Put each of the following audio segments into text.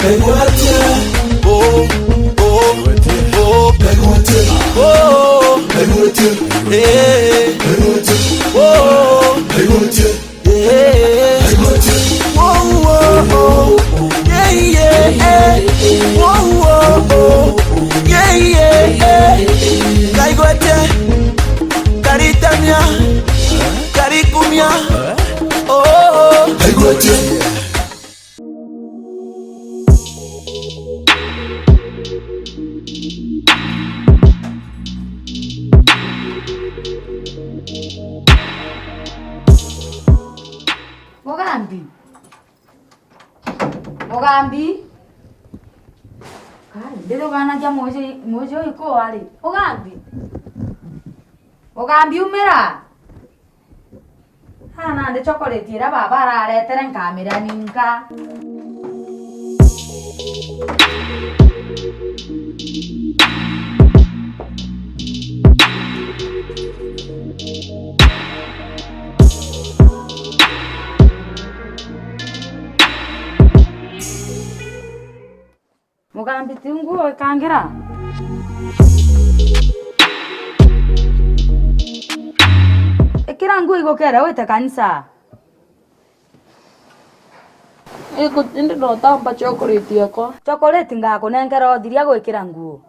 Oh, oh, Ogambi. Kai, dedo gana ja moje iko ali. Ogambi umera. Hana de chocolate ra baba ra re teren kamera ninka. Ogambi tungu kangira. Ekira ngui gokera wete kanisa. Eko ndi no tamba chocolate yako. Chocolate ngako nengera odhiria gwikira nguo.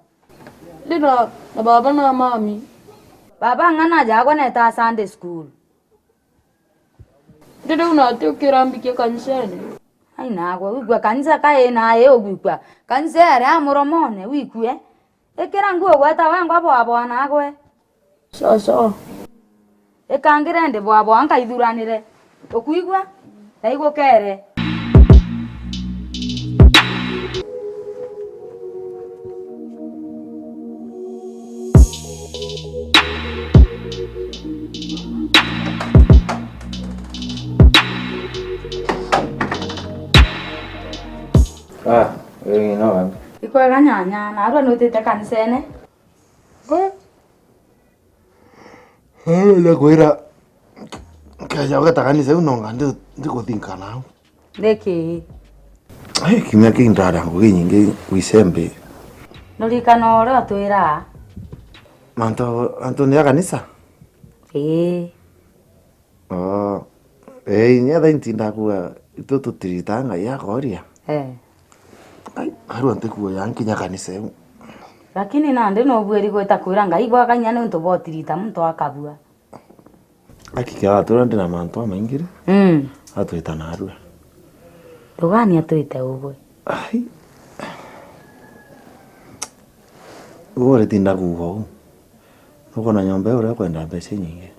Ndina na baba na mami. Baba ngana jago neta Sunday school. Ndina unati ukirambike kanisani. Ai nagwa wigwa kanisa kae naye ogwikwa. Kanisa ere amuromone wikwe. Ekira nguo gweta wangwa bwabo nagwe. So. Ekangire ndi bwabo anka ithuranire. Okuigwa? Taigo kere. No. Iko ganyanya na arwa notete kanisene. La kuira kaya wata kanisa unonga ndiko thinka nao. Deki. Ai kimya kindara ngo nyinge wisembe. Norikano ore atwira. Antonia kanisa? Oh. Nya da intinda kuwa ito tiritanga ya koria. Ai, haru ante kuwa yankinya kanisa. Lakini nande no bweri gweta kwira ngai gwa kanyane unto botirita muntu akabua. Akika aturande na mantu amaingire. Atwita na arua. Tugani atwite ugwe. Ai. Ore tinda kuho. Ukona nyombe ore kwenda mbeca nyingi.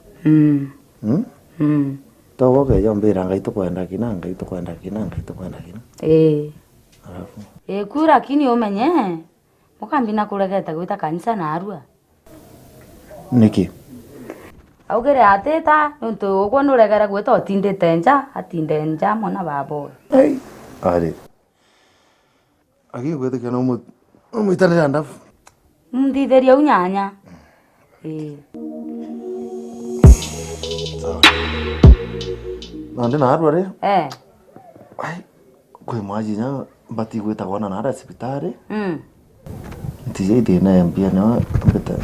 Togo ke yombe ranga itokwenda kinanga. Alafu. Kura kini umenye. Mukambi na kuregeta gwita kanisa na arua. Niki. Augere ateta nuntu ogwo nuregera gwita otindite nja mona babo. Ai. Ari. Agi gwete kana umuitanira ndafu. Nditheria unyanya. Nande na arua re? Ai. Kwe mwajinya bati gweta gona na hospitali. Tije dina mbia na mbeta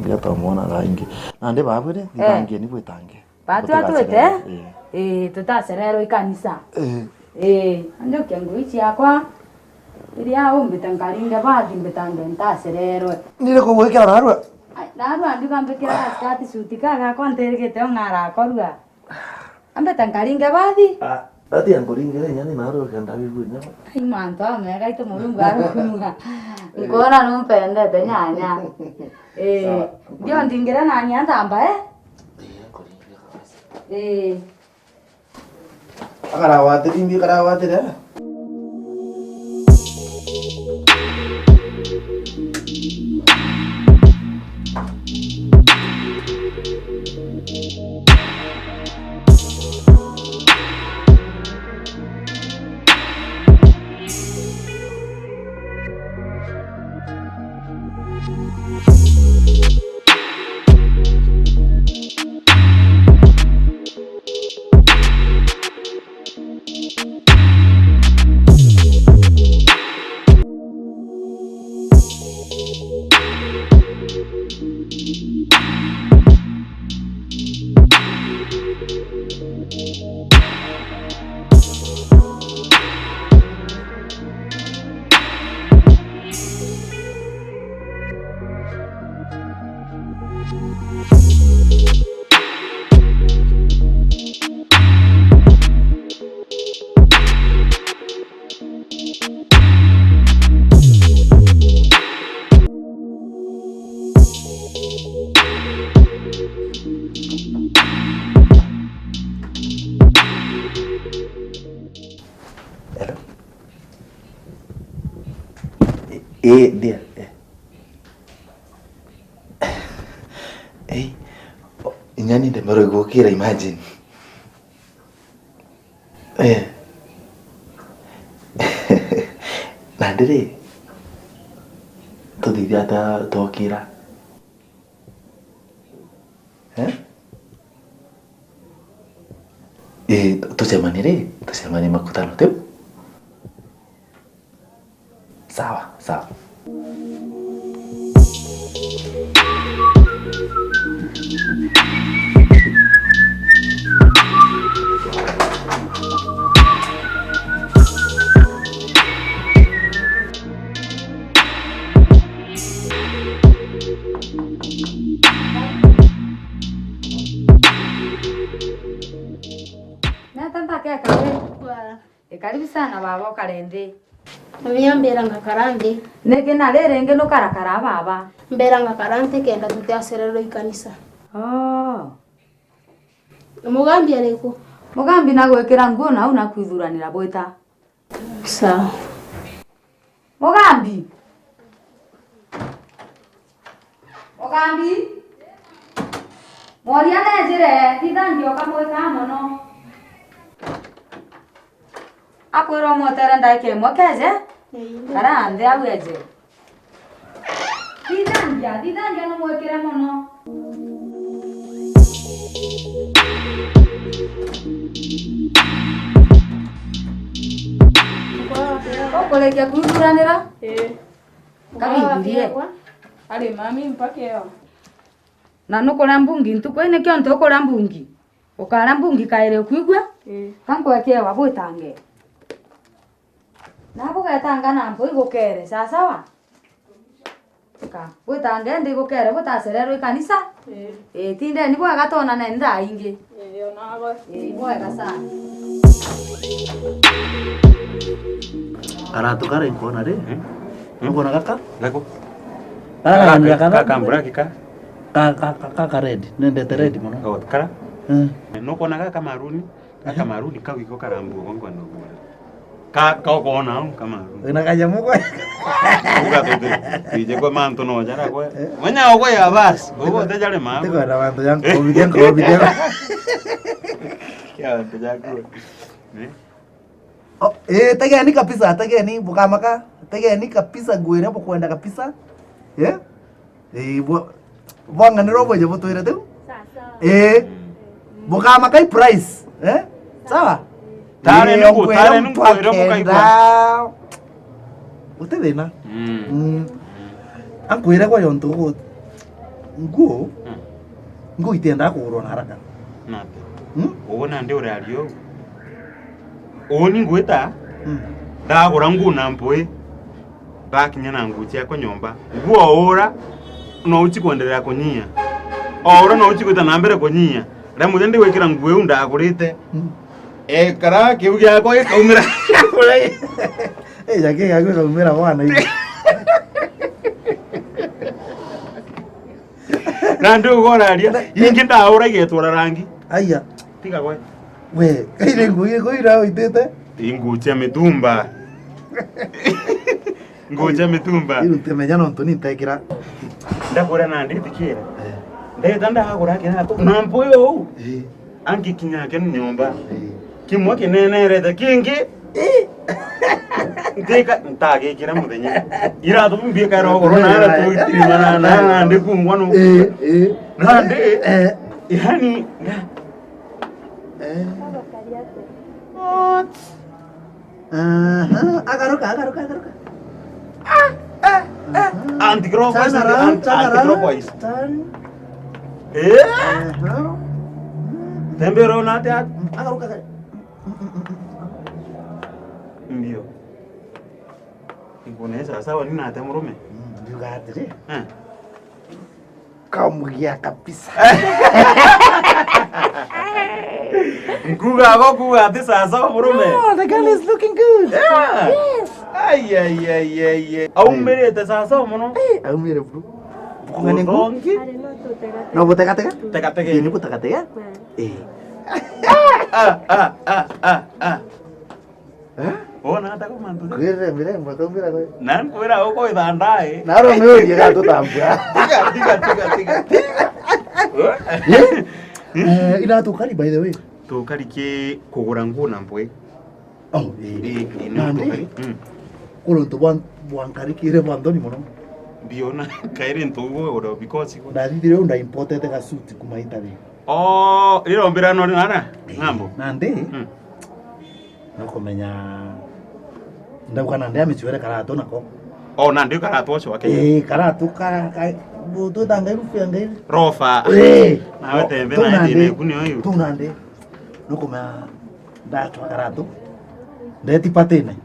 ngata mona rangi. Nande babure ndangie ni bwetange. Batu atwete? Tutaserero ikanisa. Ando kyangu ichi yakwa. Iria umbita ngaringa bathi mbetanga ntaserero. Nire ko gwekera na arua. Narua nduga mbekera skati suti kaga konterigete ngara korua. Ambeta ngaringa bathi. Ati angoringere nyani na arua kanda bibunya. Ai manto amega ito mulungu arukunga. Ngora numpendete nyanya. Ndio ndingira nani antamba Akarawate timbi karawate de. Dia. Inyani ndemero gukira imagine. Nandire. Tudithia ta tokira. Tusemani makutano tu. Sawa. Karibu sana baba Karende. Mimi mberanga karande. Nege na renge no karakara baba. Mberanga karante kenda tutiaserero ikanisa. Mugambi ariko. Mugambi na gwekera nguo na una kwithuranira bweta. Sawa. Mugambi. Moria nejire thithangio kamwe ka mono. Akwiro motere ndake mokeje? Karande aweje. Thithangia no mwekere mono. Okolekia kuithuranira? Kabibirie. Ali mami mpakeo. Na nukora mbungi ntuko ine kyo ntokora mbungi. Ukara mbungi kaire kwigwa? Kankwekea wabwitange. Nabo gatanga nambo igukere sawa. Bwitange ndi igukere butaserero ikanisa? Tinde ni bwa gatona na nda ingi. Onago. Bwa gasana. Aratukara inkona re. Ngona kaka? Lako. Kaka mbraki ka. Kaka red. Nende red mono. Oh, kara. No kona kaka maruni. Kaka maruni ka wiko karambu gongo ndo. Ka kona kamaruni. Ina kaya muko. Uga tote. Ije kwa manto no jara kwa. Manya ogwe ya bas. Ogo te jale ma. Teko na manto yangu video. Kia te jago. Tegeni kabisa, tegeni bukamaka. Tegeni kabisa gwere hapo kwenda kabisa. Bwanga ni robo je botoire tu. Sasa. Bukamaka price. Sawa? Tare nungu kaiko. Ustedes na. Ankwira kwa yonto. Nguo itienda kurona haraka. Nate. Uona ndio radio. Oni ngweta. Ndagura nguna mpwe. Bakinya na nguchia kwa nyomba. Nguo ora no uchi kuendelea kunyia. Ora no uchi kwita na mbere kunyia. Ramu ndi wekira nguo ndagurite. Kara kiu gyako ikaumira. Yake yako ikaumira bwana hivi. Nando goraria. Ingi ndaura igetwara rangi. Aya. Tiga gwe. We, ile nguo ira uitete? Inguchia mitumba. Nguchia mitumba. Ile temenya no ntoni ntekira. Ndagura na nditikira. Ndeta ndagura kina to nampo yo. Angi kinya ke nyomba. Kimwe kinenere kingi. Ndeka ntage kira muthenya. Ira to mbie ka ro na ra to itirima na ndikungwa no. Na ndi yani Agaruka. Anti-clockwise. Tembero na te agaruka. Ndio. Ikuneza sawa nini na te murume? Ndio gatire. Kamugia kabisa. Kuga ati sasa murume. Oh, the girl is looking good. Yeah. Yes. Ay. Au merete sasa muno. Au mere bro. Ngane ngongi. No botega. Teka. Ini botega. Ona hata kama ndo. Kwire mirembo tombira kwe. Nan kwira uko ithandae. Naro meuri gatutambua. Tiga. Ila tukari by the way. Tukari ke kugura nguo na mpwe. Oh, Nandi. Ulo tuwankari kire mwandoni muno. Biona kaire ntugo oro because Ndadithire unda imported gasuti kuma Italy. Oh, iro mbira no nana ngambo. Nandi. Nakomenya ndauka nandi amichwere karato nako. Oh, nandi karato ocho wake. Karato ka butu danga irufi ngai. Rofa. Na wete mbena ndine kunyo hiyo. Tu nandi. Nakomenya ndacho karato. Ndeti patene.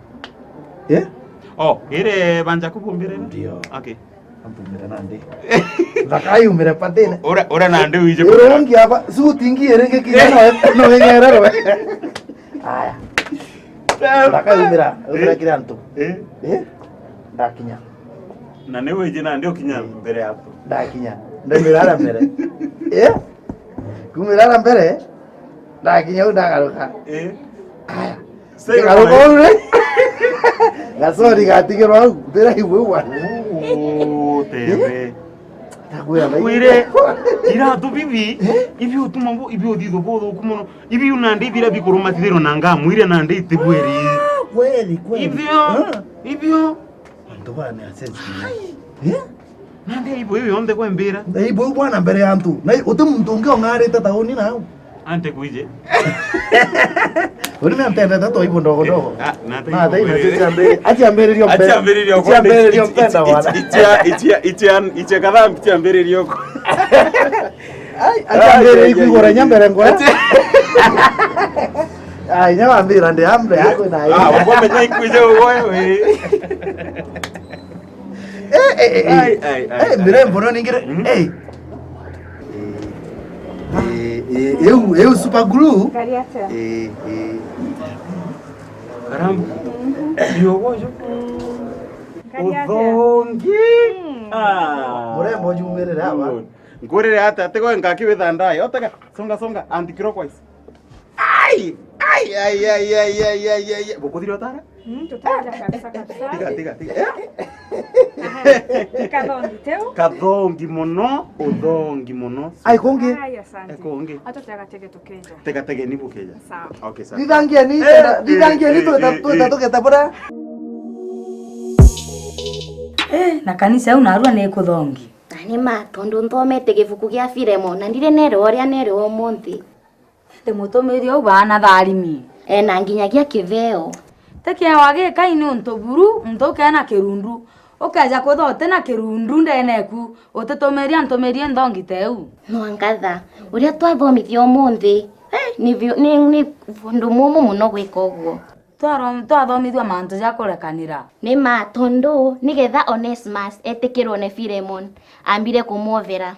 Oh, ire banja kubumbire. Ndio. Okay. Ambumbira nandi. Zakai umire patene. Ora nandi uije. Urongi hapa suti ngire ngekira no ngera ro. Aya. Zakai umira kira ntu. Ndakinya. Na newe jina ndio kinya mbere hapo. Ndakinya. Ndamirara mbere. Kumirara mbere. Ndakinya ndagaruka. Aya. Garuka ure. Gasori gatigero au mbere iwewa. Tebe. Takuya bai. Kuire. Ira tu bibi. Ibi utuma bo ibi odido bodo kumono. Ibi unandi bira bikuruma tidero nanga muire nandi tebweri. Kweli. Ibio. Ndo bana asensi. Nandi ibo ibi onde kwa mbira. Ibo bwana mbere ya mtu. Na utum ongea ngareta taoni nao. Ante kuije. Uri mpenda tato ibo ndogo ndogo. Na dai na chiambe. Achiambererio mpenda. Achiambererio mpenda bwana. Itia kadhaa mtiambererio yoko. Achiambere ikigora nyambere ngora. Ai nyambira ndi ambe yako na hiyo. Wamenya ikuje wewe. Mirembo no ningire. Eu super glue. Kariata. Karambu. Ndio gojo. Udongi. Murembo jumere hapa. Ngorere hata tego ngakiwe thandai. Otaka songa anti-clockwise. Ai. Bokodiro tara? Tutaja kabisa. Tiga. Kadongi teu? Kadongi mono, udongi mono. Ai konge. Haya asante. Konge. Acha tega tukeja. Tega ni bukeja. Sawa. Okay, sawa. Didangia ni toke tapora. Na kanisa au narua ne kuthongi. Nani ma tondu nthomete gibuku gia Firemo na ndire nero oria nero omonthi. Ndemutumiri au bana tharimi. Na nginyagia kiveo. Tekia wage kaini untoburu mtoke na kirundu. Okaja kwetho tena kirundu ndeneku utetumeria ntumerie ndongi teu. No angatha uria twathomithio omonthi. Ni fundu mumu muno gwika uguo. Twathomithio mantu ja kurekanira. Ni ma tondu nigetha Onesmus etikirwo ne Filemon ambire kumuovera.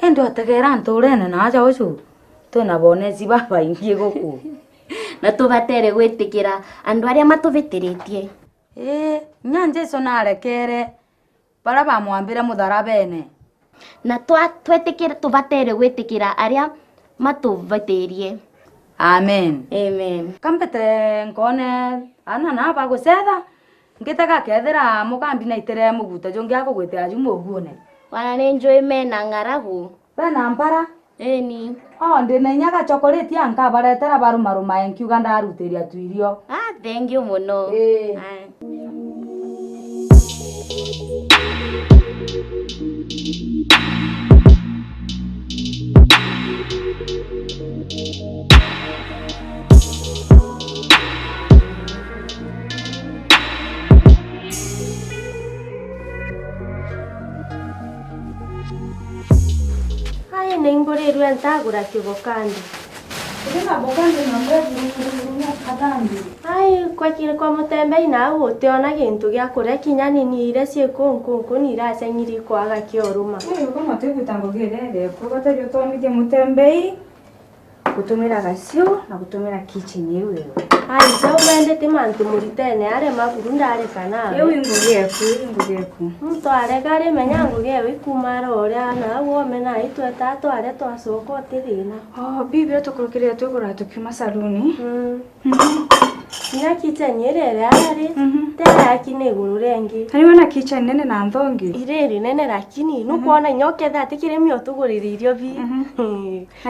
Endo ategera nturene na aja ucu. Tuna bonezi baba ingie guku. Na tubatere gwitikira andu aria matuvitiritie. Nyanje icio narekere bara bamwambire mutharabene. Na twetikira tubatere gwitikira aria matuvitirie. Amen. Kampete nkone ana na bagucetha ngitaka kethira mugambi na itere muguta jongi akugwite aju muguone. Wana ni njui mena ngaragu. Bena mpara? Ni. Ndina nyaga chocolate yanka baretera baruma enkiuga ndarutiria tuirio. Thank you muno. Ningurire ntagura kibokandi. Kina bokandi na mwevu kadandi. Kwa mutembe na utiona gintu gia kuria kinya nini ire cie kunku ni iracenyiri kwaga kioruma. Kama tukutango gerere kugote yotomithie mutembei gutumira gacio na gutumira kitchen iu. Sasa umeendete mantu muritene are maburu ndare kana. Iu ingugeku. Mtu aregare menya nguge wikumara oria na wome na itwe tatu are twacoko tirina. Bibi tukurukire tugura tukiuma saluni. Nya kitchen yerere ari. Tera akine gururengi. Hariona kitchen nene na nthongi. Ireri nene lakini nukuona nyoke thati kiremi otuguriririo bi.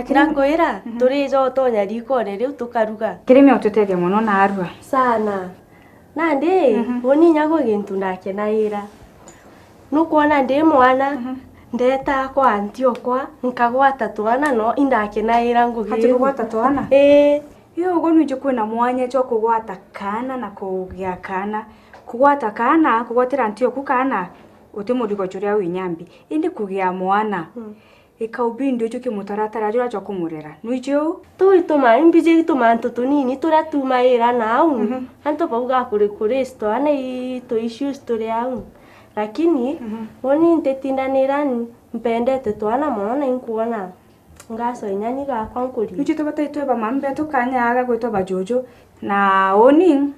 Nakwira turijo tonya riko riu tukaruga. Kiremi otuteria muno na arua. Sana. Nande woni nyago gintu ndake na ira. Nukuona ndi mwana. Ndeta kwa Antiokwa nkagwata twana no indake na ira ngugi. Hati kugwata twana? Yo gonu nje kwina mwanya cyo kugwata kana na kugia kana. Kugwata kana kugwatira Antioku kana utimudiko churia winyambi. Indi kugia mwana. Ikaubindi ucho kimutaratara jura cyo kumurera. Nuijo tuituma imbije ituma ntutu nini turatuma ira nau. Anto pauga kuri sto ana to issues turi au. Lakini woni ntetindanira mpendete twana muno inkuona ngaso inyani ga kwankuri uchi tobataitu ba mambe tukanyaga gwitwa bajojo na oni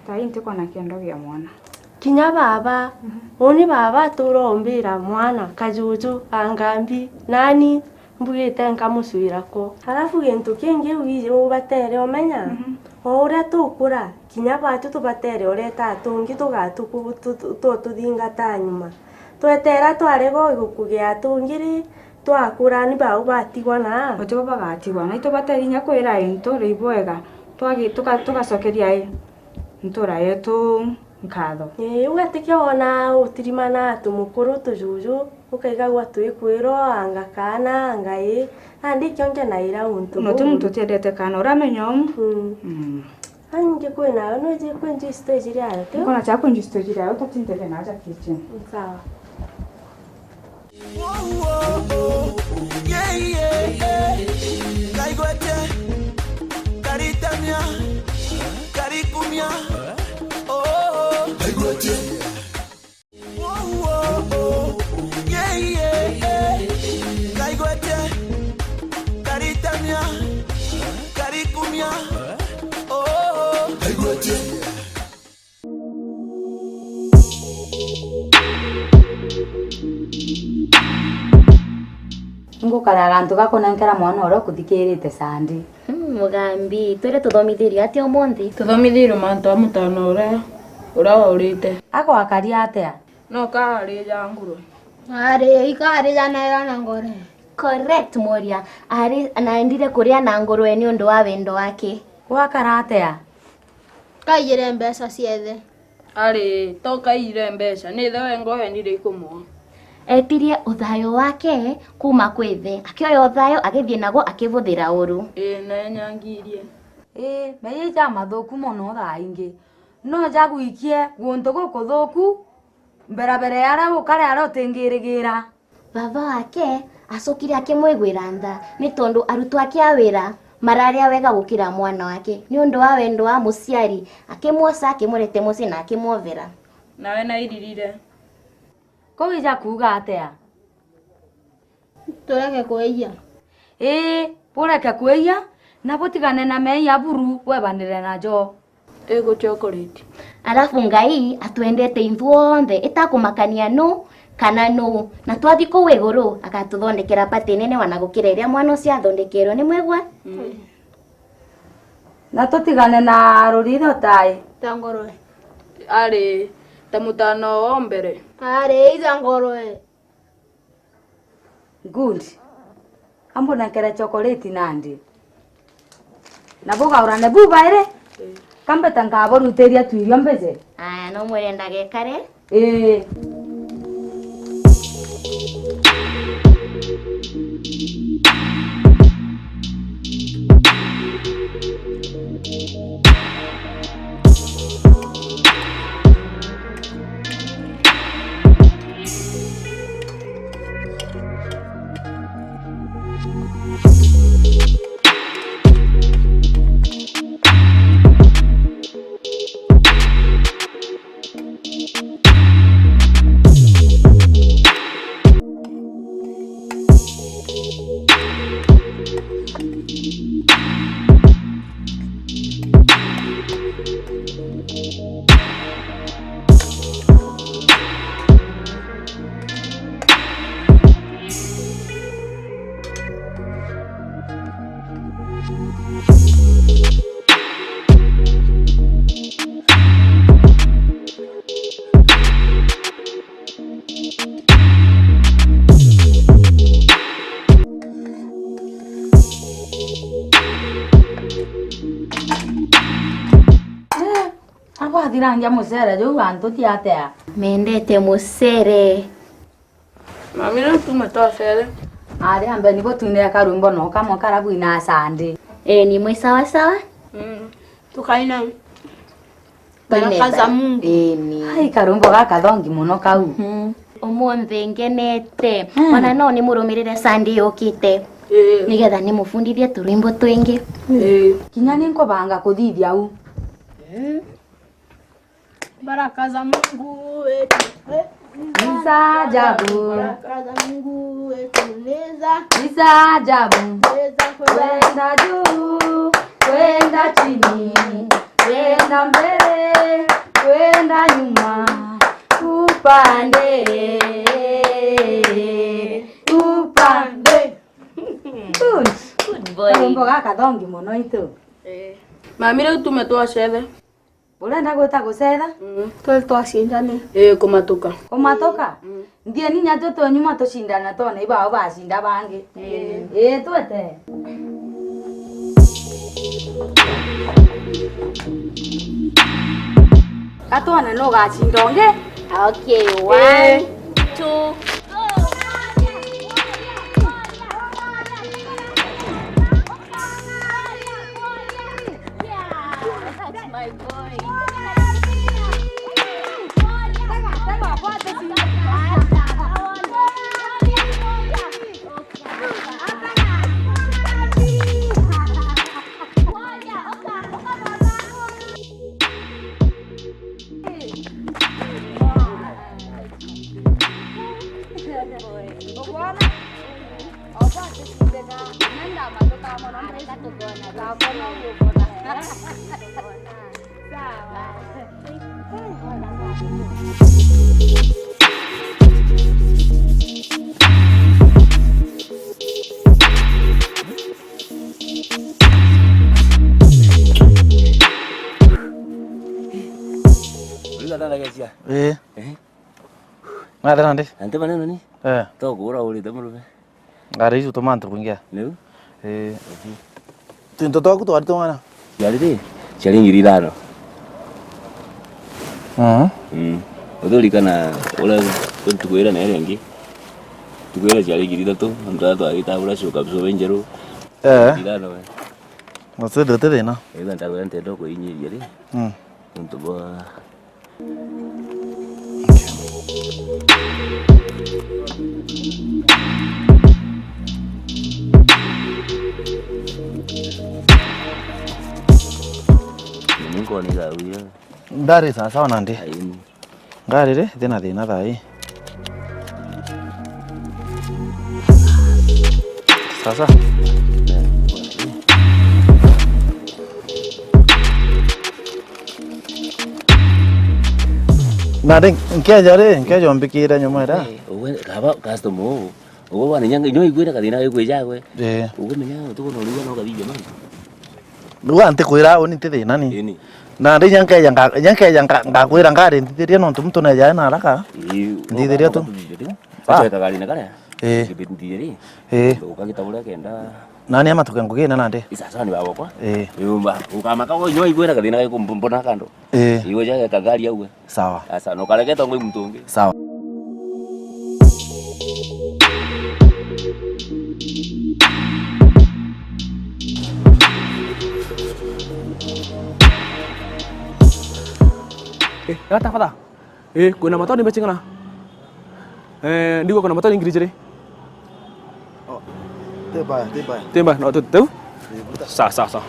tainte kona kendo gya mwana kinya baba oni baba turombira mwana kajuju angambi nani mbugite nkamusuirako halafu gintu kingi wije ubatere omenya ora tukura kinya batu tubatere oreta tungi tugatuku tuthinga nyuma twetera twarego igukugia tungiri twakura ni bau batigwa na oto bagatigwa na ito bateri nya kwira into riboega twagi tugacokeria ntura yetu nkatho ugatikio ona utirimana tumukuru tujuju ukaiga gwa twikwiro anga kana angai andi kionge na ira untu no muntu tiendete kana uramenyo Ange kwena no je kwenje stage ria te kona cha kwenje stage ria utatindele na aja kitchen sawa Yeah, yeah, yeah. Kaigote, karitamia, karikumia. Oh, kaigote. Yeah, yeah, yeah. Kaigote, karitamia, karikumia. Oh, kaigote. Ngukara gantu gakonenkera mwana oro kuthikirite sandi. Mugambi twere tuthomithirio ati omonthi. Tuthomithirio mantu amutano ura urite. Ako akaria atia? No kari janguru. Ari ikari jana na ngore. Correct Moria. Ari anaendire kuria na ngurwe ni undu wa wendo wake. Wakara atia? Kaiyire mbeca ciethe. Ari toka ire mbeca ni thawe ngohe ndire ikumwa. Etirie uthayo wake kuma kwithe akioya uthayo agithie nago akivuthira uru na nyangirie mei ja mathuku muno thaingi no ja gwikie guntu guku thuku mbere ara ukare ara utingirigira baba wake acokire akimwigwira ntha ni tondu arutwo ake awira mararia wega gukira mwana wake ni undu wa wendo wa muciari akimwoca akimurete muci na akimwovera nawe na iririre ko ija kuga atia Tureke kuiya. Pureke kuiya na butigane na mei aburu webanire na jo ego chocolate alafu ngai atwendete inthuothe itakumakania no kana no na twathi ku iguru akatuthondekera pati nene wanagukira iria mwana ucio athondekerwo ni mwegwa na tutigane na ruriro tai Tangorwe. ari tamutano wa mbere Ari izangorwe. good ambo na kera chocolate nandi na boga urane buba ire kambe tanga boruteria tuirio mbeze aya no mwenda gekare nanja musere jo antu tiatea. Mendete musere. Mami no tumetoa sere. Ari ambe ni gotune karumbo no kamo karabu ina sande. Ni mwe sawa sawa? Tukaina. Baraka za Mungu. Ni. Ai karumbo gaka thongi muno kau. Umunthe ngenete. Ona no ni murumirire Sunday yokite. Nigetha ni mufundithie turimbo twingi. Kinya ni nkobanga kuthithia au. Baraka za Mungu wetu. Nisa jabu. Baraka za Mungu wetu. Nisa jabu. Kwenda juu, kwenda chini, kwenda mbele, kwenda nyuma, upande, upande. Good boy. Karumbo gaka thongi muno itu. Mami no tumetoa sere. Urenda gwita gucetha? Twacindane. Kumatuka. Kumatoka? Ndie ni nyato to nyuma to cindana to na ibao bacinda bangi. Twete. Katwana no gacindonge? Okay, 1 2 my boy. Ngada nande? Ante maneno ni? To gura uli tamurume. Ngada hizo tomanto kuingia. Leo? Mtoto wako tu alitongana. Yalidi? Shilingi 5. Udhuli kana ula tukwera na yale ngi. Tukwera shilingi 3 mtoto akitabula shuka bso benjero. 5 we. Ngosede tena. Ega ndakwenda ntendo ko inyi yali. Muntu bwa. Niko ni gawiya. Ndari sasa nande. Ngari re tena thina thai. Sasa. Nade nkeja mbikira nyuma ira. Owe kaba customer. Owe wana nyanga nyo igwira kathina gikweja gwe. Owe menya tuko no ruwa no gathije man. Ruwa ante kwira oni te thina ni. Na ndi nyankeja ngakwira ngari ntithiria no tumtu na ja na haraka. Ndithiria tu. Acha kagari na kare. Kibindiri. Ukagitabura kenda. Nani amatuke ngugina nande? Isasa ni babo kwa. Yumba ukamaka ko nyo igwira kathina gikumbona kando. Iwe jaga kagari auwe. Sawa. Asa no karegeta ngwe mtungi. Sawa. Kata kata. Kuna motor ni bacingana. Ndiko kuna motor ingiri jere. Oh. Teba. Teba, no tu. Sa.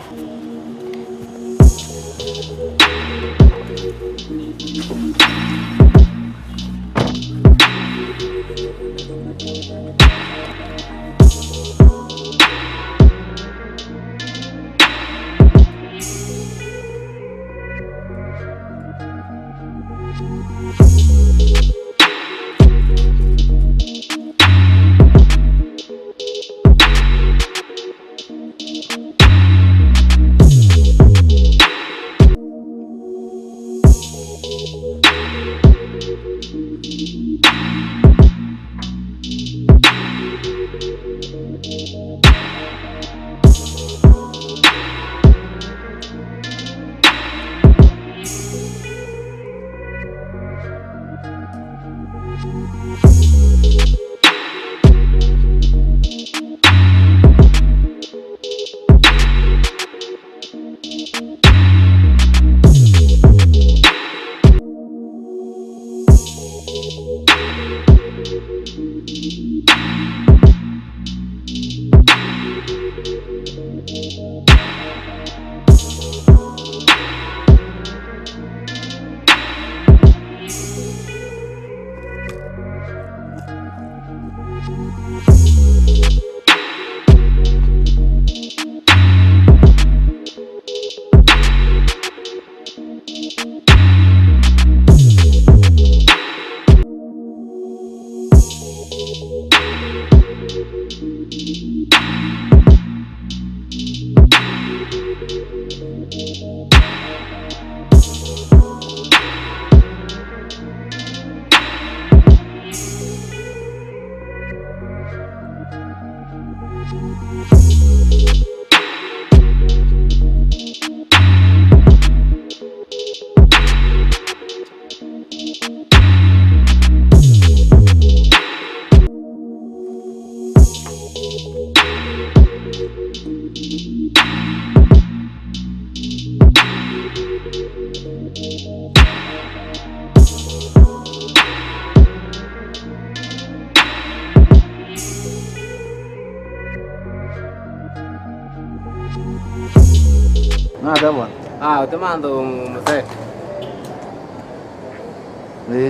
Ada bwana. Utemando mzee.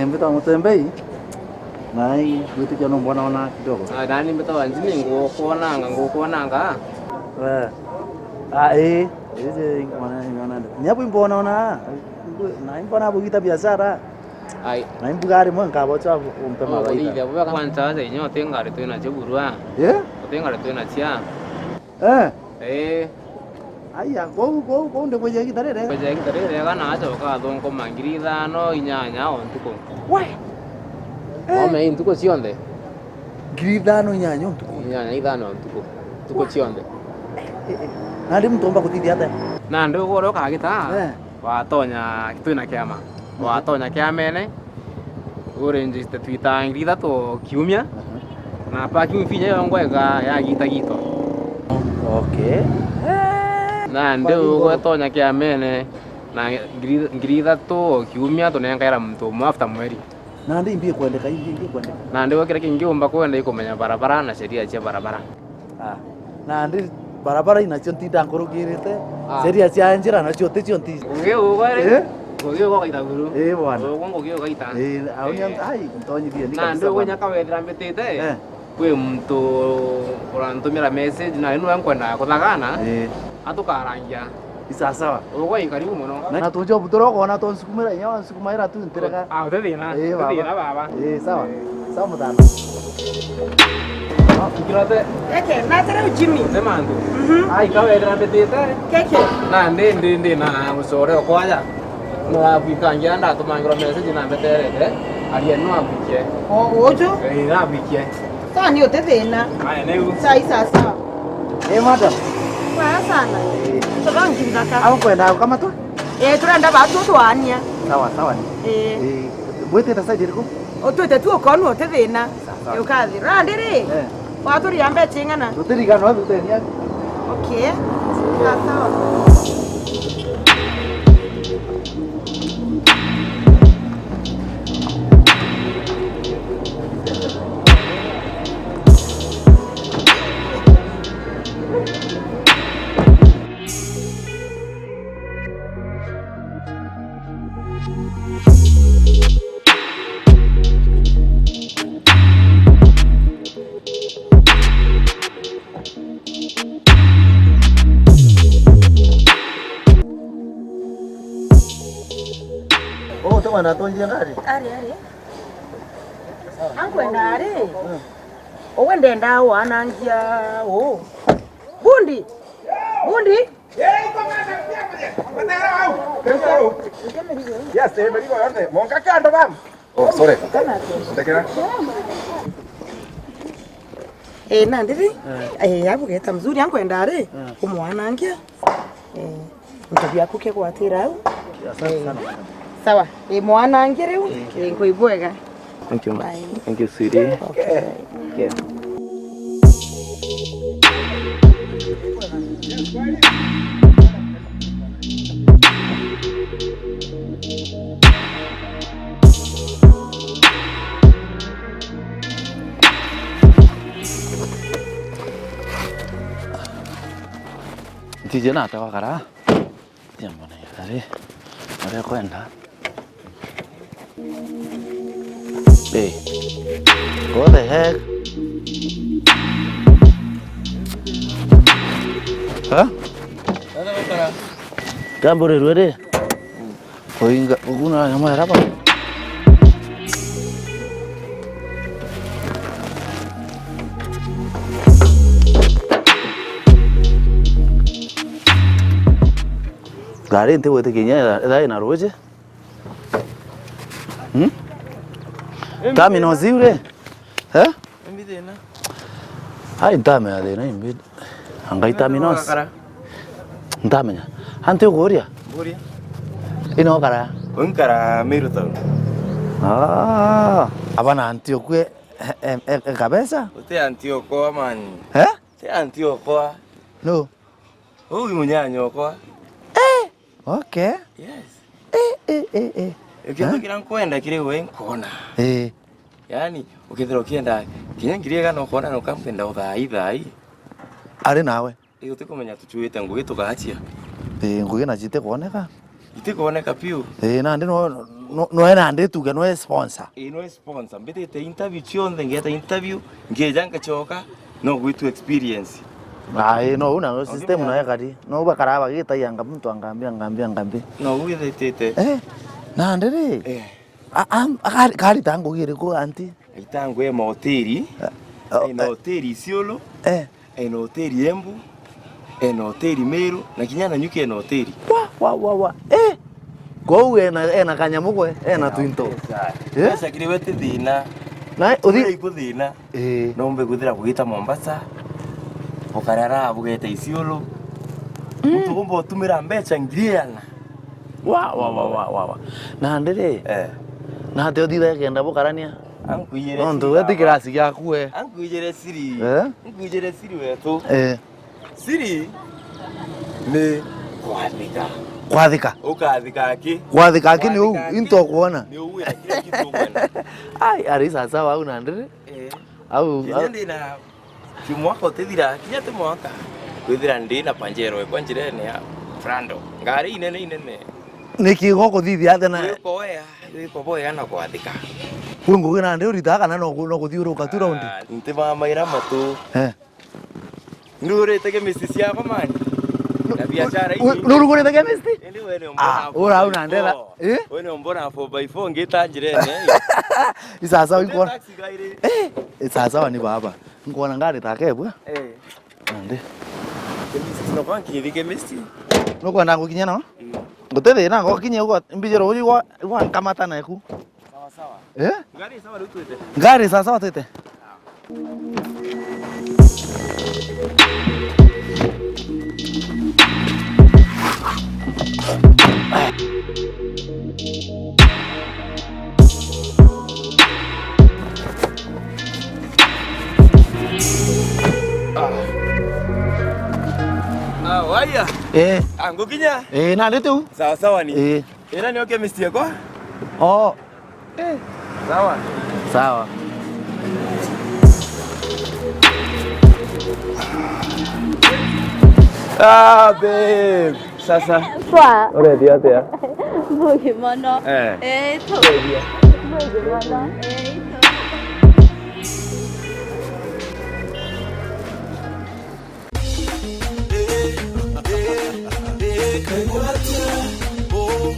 Mbita mtembei. Nai vitu jana mbona ona kidogo. Ndani mbita wanjini ngukuonanga. Hizi ngwana. Ni hapo mbona ona. Na mbona hapo kita biashara. Na mbugari mwa ngabo cha umpema baita. Ile bwa kwanza za inyo tengare tu na chiburua. Tengare tu na chia. Aya, go ndo kweje gitarere. Kweje gitarere kana acho ka thongo mangiri 5 inyanya ontuko. Ome intuko cionde. Ngiri 5 inyanya ontuko. Inyanya 5 ontuko. Tuko cionde. Nandi mtomba kutidi hata. Na ndio goro ka gita. Watonya kituna kiama. Watonya kiamene. Register Twitter ngiri 3 kiumia. Na parking fee yangu ya gita gito. Okay. Na ndio gwetonya kiamene na ngiri 3 kiumia tunengaira mtu after mweri. Na ndi mbie kwendeka mbie kwendeka. Na ndio kile kingiumba kwenda ikomenya barabara na sheria cia barabara. Na ndi barabara inacio ntinda ngurugirite. Sheria cia njira nacio ticio nti. Ngeu gware. Ngogio kwa itaguru. Bwana. Ngogio kwa ita. Ai ntonyithie ni. Na ndio gonya kawethira mbitite. Kwe mtu urantumira message na inu yankwenda kuthagana. Atukarangia. Isa sawa. Ugo ikaribu muno. Na tujo butoro kona to nsukumira nyawa nsukumaira tu ntereka. Uthithina. Uthithina baba. Sawa. Sawa mutano. Ikirate. Keke, na tere Jimmy. Semandu. Ai kawethira mbitite. Keke. Na ndi na musore okwaja. No abikangia nda tumangira message na mbeterete. Aria no abikie. Ojo? Na abikie. Sasa ni uthithina. Aya neu. Sasa. Madam. Kwaya sana. Turangi ndaka. Au kwenda kama tu? Turenda batu twania. Sawa. Mwete tasa diriko? Otwete tu okonu uthithina. Ukathi. Randiri. Waturi ambe chingana. Tutirika no tutenia. Okay. Sawa. Mana tonjia ngari? Ari. Ankwenda ari. Owende ndawo anangia Bundi. Yes, merigo yote. Monka kando bam. Oh, sorry. Tekera. Nandiri. Yabu geta mzuri ankwenda ari. Umwanangia. Mtabi akuke kwatira au? Asante sana. Sawa, mwana ngiriu ngoibwega Thank you. Bye. Thank you, sweetie. Okay. Okay. Tije na tawa kara. Jambo na yari. Ore kwenda. Hey. What the heck? Huh? Gambore ruere. Oinga uguna nyama era pa. Gari inte wote Kenya dai na roje. Tami no ziure. Eh? Mbidena. Ai tami ade na imbid. Angai tami no. Tami. Ante goria. Goria. Ino kara. Unkara miru tau. Ah, abana Antioque cabeza? Usted Antioco man. Eh? Usted Antioco. No. Uy munyanyo ko. Okay. Yes. Ukienda kila kwenda kile wewe kona. Yaani ukithira ukienda kinya ngiriega no kona no kampenda uthai. Ari nawe. Utikumenya tuchuite ngugi tukachia. Ngugi na jite kuoneka. Ite kuoneka piu. Nandi no ena ande tuge no sponsor. No sponsor. Mbite interview chionde ngeta interview ngeja ngachoka no gwitu experience. Ai no una system no yakari. No bakaraba gita yanga mtu angambia. No witete. Na ndere. Kari tango gire ko anti. Itango e hoteli. Ina hoteli Isiolo. Ina hoteli Embu. Ina hoteli Meru na kinyana nyuki ina hoteli. Wa. Go ena kanyamugo ena twinto. Pesa kire wete thina. Na uthi ikuthina. No mbe guthira kugita Mombasa. Ukarara bugete Isiolo. Mtu gombo tumira mbecha ngiriana. Wa. Na ndere. Na te othira kenda bukarania. Ankuire. Nondu weti kirasi gyaku we. Ankuire siri. Ankuire siri wetu. Siri ni kwathika. Ukathika aki. Kwathika aki ni u into kuona. Ni u ya kile kitu bwana. Ai ari sasa wa una ndere. Au ndina kimwako tethira kinya te mwaka. Kwithira ndina panjero kwa njirene ya Frando. Ngari inene. Niki goko thithi athena. Yuko boya na kwathika. Kungu gina ndi urita kana no guthiuruka tu raundi. Nte maira matu. Ndurete chemistry yako mani. Na biashara hii. Ndurugurete chemistry? Ndi wewe ura una ndera. Wewe mbona 4x4 ngeta njirene. Isasa wiko. Isasa wani baba. Ngona ngari takebwa. Ndi. Chemistry no kwanki ndi chemistry. No kwenda gukinya no? Gutete na gokinya ugo mbijero uyu wa nkamata na eku. Sawa. Ngari sawa rutwete. Ngari sasa watete. Waya. Angukinya. Na ndetu. Sawa ni. Era ni okay mistake kwa? Sawa. Babe. Sasa. Kwa. Ore dia ya. Bogi mono. To. Bogi mono. Kaiguatia, oh.